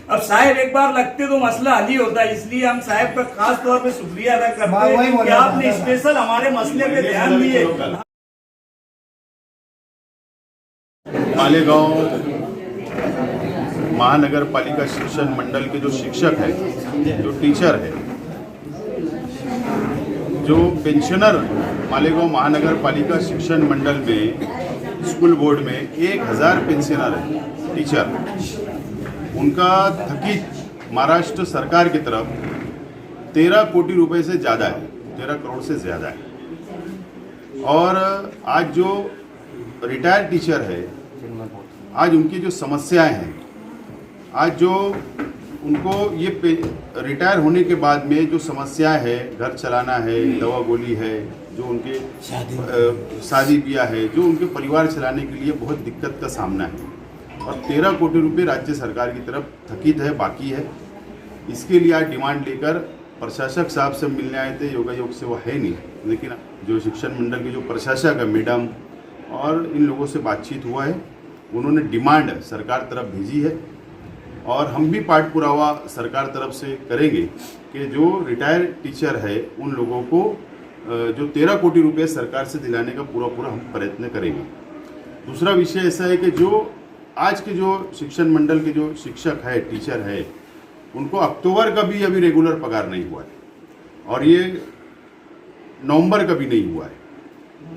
अब साहब एक बार लगते तो मसला हल ही होता है, इसलिए हम साहब का खास तौर पे शुक्रिया अदा करते हैं कि आपने स्पेशल हमारे मसले पे ध्यान दिए। मालेगांव महानगर पालिका शिक्षण मंडल के जो शिक्षक है, जो टीचर है, जो पेंशनर मालेगांव महानगर पालिका शिक्षण मंडल में स्कूल बोर्ड में 1000 पेंशनर है टीचर, उनका थकीत महाराष्ट्र सरकार की तरफ 13 कोटी रुपए से ज़्यादा है, 13 करोड़ से ज़्यादा है। और आज जो रिटायर्ड टीचर है, आज उनकी जो समस्याएं हैं, आज जो उनको ये रिटायर होने के बाद में जो समस्याएं है, घर चलाना है, दवा गोली है, जो उनके शादी ब्याह है, जो उनके परिवार चलाने के लिए बहुत दिक्कत का सामना है। और 13 कोटी रुपए राज्य सरकार की तरफ थकीत है, बाकी है। इसके लिए आज डिमांड लेकर प्रशासक साहब से मिलने आए थे। योगायोग से वो है नहीं, लेकिन जो शिक्षण मंडल के जो प्रशासक है मैडम और इन लोगों से बातचीत हुआ है, उन्होंने डिमांड सरकार तरफ भेजी है और हम भी पाठ पुरावा सरकार तरफ से करेंगे कि जो रिटायर्ड टीचर है उन लोगों को जो 13 कोटी रुपए सरकार से दिलाने का पूरा हम प्रयत्न करेंगे। दूसरा विषय ऐसा है कि जो आज के जो शिक्षण मंडल के जो शिक्षक है, टीचर है, उनको अक्टूबर का भी अभी रेगुलर पगार नहीं हुआ है और ये नवंबर का भी नहीं हुआ है।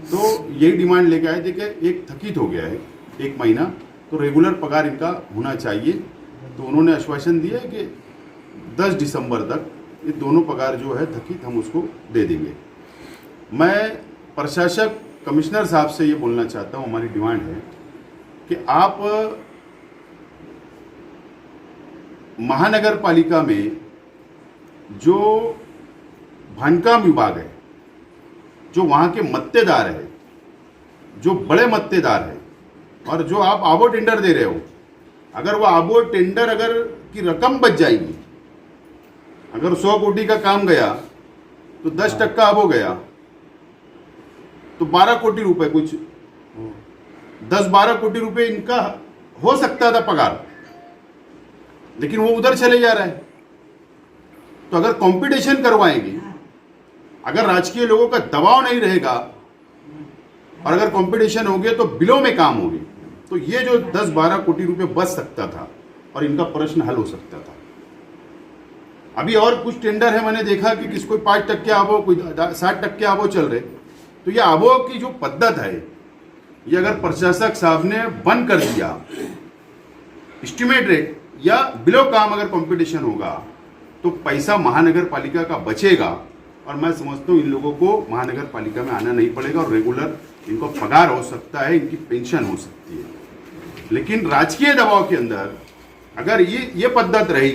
तो यही डिमांड लेके आए थे कि एक थकीत हो गया है 1 महीना, तो रेगुलर पगार इनका होना चाहिए। तो उन्होंने आश्वासन दिया है कि 10 दिसंबर तक ये दोनों पगार जो है थकीत हम उसको दे देंगे। मैं प्रशासक कमिश्नर साहब से ये बोलना चाहता हूँ, हमारी डिमांड है कि आप महानगर पालिका में जो बांधकाम विभाग है, जो वहाँ के मत्तेदार है, जो बड़े मत्तेदार है, और जो आप आबो टेंडर दे रहे हो, अगर वो आबो टेंडर अगर की रकम बच जाएगी, अगर 100 कोटी का काम गया तो 10% आबो गया तो 12 कोटी रुपए, कुछ 10-12 कोटी रुपए इनका हो सकता था पगार, लेकिन वो उधर चले जा रहा है। तो अगर कंपटीशन करवाएंगे, अगर राजकीय लोगों का दबाव नहीं रहेगा और अगर कंपटीशन हो गया तो बिलों में काम होगी, तो ये जो 10-12 कोटी रुपए बच सकता था और इनका प्रश्न हल हो सकता था। अभी और कुछ टेंडर है, मैंने देखा कि किसको 5% आबो, कोई 60% आबो चल रहे। तो ये आबो की जो पद्धत है, ये अगर प्रशासक साहब ने बंद कर दिया, एस्टिमेट रेट या बिलो काम अगर कंपटीशन होगा तो पैसा महानगर पालिका का बचेगा और मैं समझता हूँ इन लोगों को महानगर पालिका में आना नहीं पड़ेगा और रेगुलर इनको पगार हो सकता है, इनकी पेंशन हो सकती है। लेकिन राजकीय दबाव के अंदर अगर ये पद्धत रही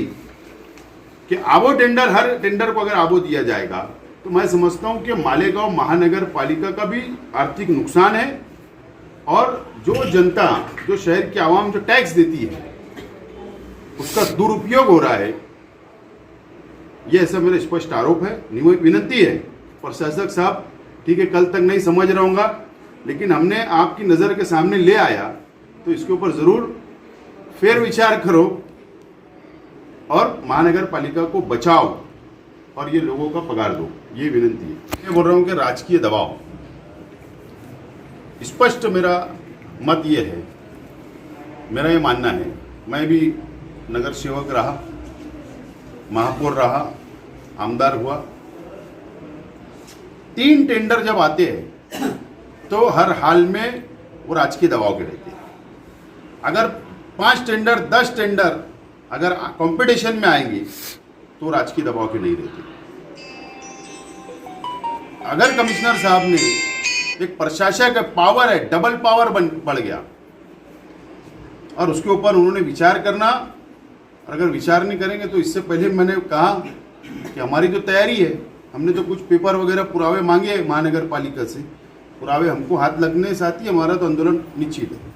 कि आबो टेंडर, हर टेंडर को अगर आबो दिया जाएगा, तो मैं समझता हूं कि मालेगांव महानगर पालिका का भी आर्थिक नुकसान है और जो जनता, जो शहर की आवाम जो टैक्स देती है, उसका दुरुपयोग हो रहा है। यह ऐसा मेरा स्पष्ट आरोप है। विनती है प्रशासक साहब, ठीक है, कल तक नहीं समझ रहा हूँगा, लेकिन हमने आपकी नज़र के सामने ले आया तो इसके ऊपर ज़रूर फेर विचार करो और महानगर पालिका को बचाओ और ये लोगों का पगार दो, ये विनती है। मैं बोल रहा हूँ कि राजकीय दबाव, स्पष्ट मेरा मत ये है, मेरा ये मानना है, मैं भी नगर सेवक रहा, महापौर रहा, आमदार हुआ। 3 टेंडर जब आते हैं तो हर हाल में वो राजकीय दबाव के रहते हैं। अगर 5 टेंडर 10 टेंडर अगर कंपटीशन में आएंगे तो राजकीय दबाव के नहीं रहते। अगर कमिश्नर साहब ने एक प्रशासक पावर है, डबल पावर बढ़ गया और उसके ऊपर उन्होंने विचार करना, और अगर विचार नहीं करेंगे तो इससे पहले मैंने कहा कि हमारी तो तैयारी है, हमने तो कुछ पेपर वगैरह पुरावे मांगे महानगर पालिका से, पुरावे हमको हाथ लगने साथ ही हमारा तो आंदोलन निश्चित है।